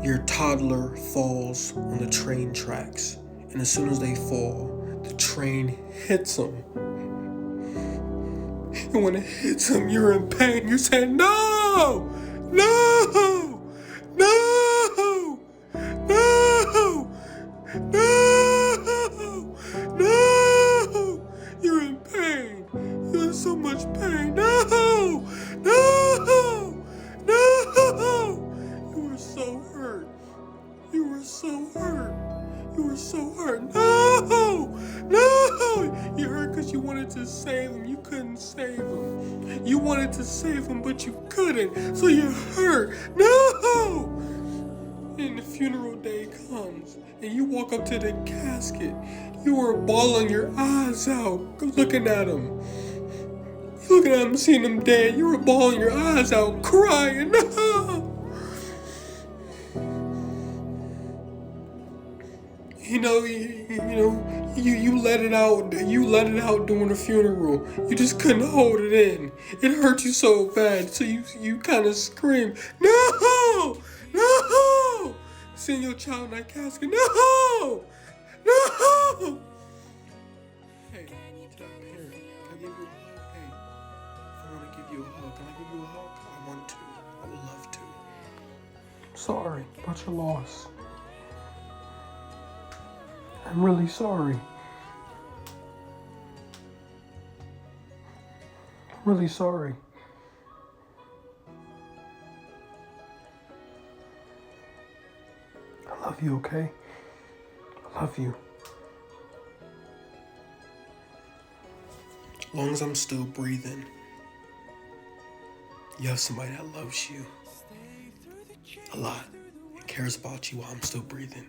Your toddler falls on the train tracks, and as soon as they fall, the train hits them. And when it hits them, you're in pain. You're saying, no, no, no, no, no, no. You're in pain. You're in so much pain. No, no, no. You were so hurt. You were so hurt. You were so hurt. No! No! You hurt because you wanted to save him. You couldn't save him. You wanted to save him, but you couldn't. So you're hurt. No! And the funeral day comes, and you walk up to the casket. You were bawling your eyes out, looking at him. Looking at him, seeing him dead. You were bawling your eyes out, crying. No! You let it out. You let it out during the funeral. You just couldn't hold it in. It hurt you so bad, so you kind of screamed, "No, no!" Seeing your child in that casket, "No, no!" Hey, to that parent, can I give you a hug? Hey, I want to give you a hug. Can I give you a hug? I want to. I would love to. Sorry about your loss. I'm really sorry. I'm really sorry. I love you, okay? I love you. As long as I'm still breathing, you have somebody that loves you a lot and cares about you while I'm still breathing.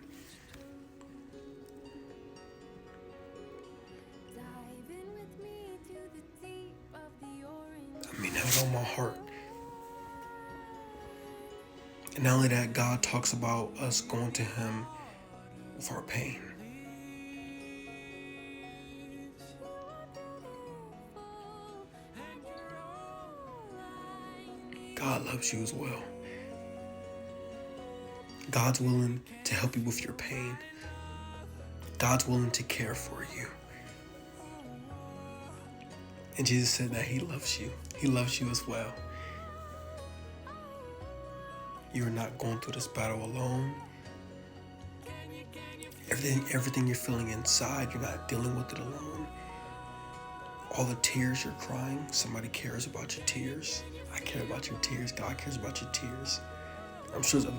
I mean that with all my heart. And not only that, God talks about us going to Him with our pain. God loves you as well. God's willing to help you with your pain. God's willing to care for you. And Jesus said that He loves you. He loves you as well. You're not going through this battle alone. Everything you're feeling inside, you're not dealing with it alone. All the tears you're crying, somebody cares about your tears. I care about your tears. God cares about your tears. I'm sure there's other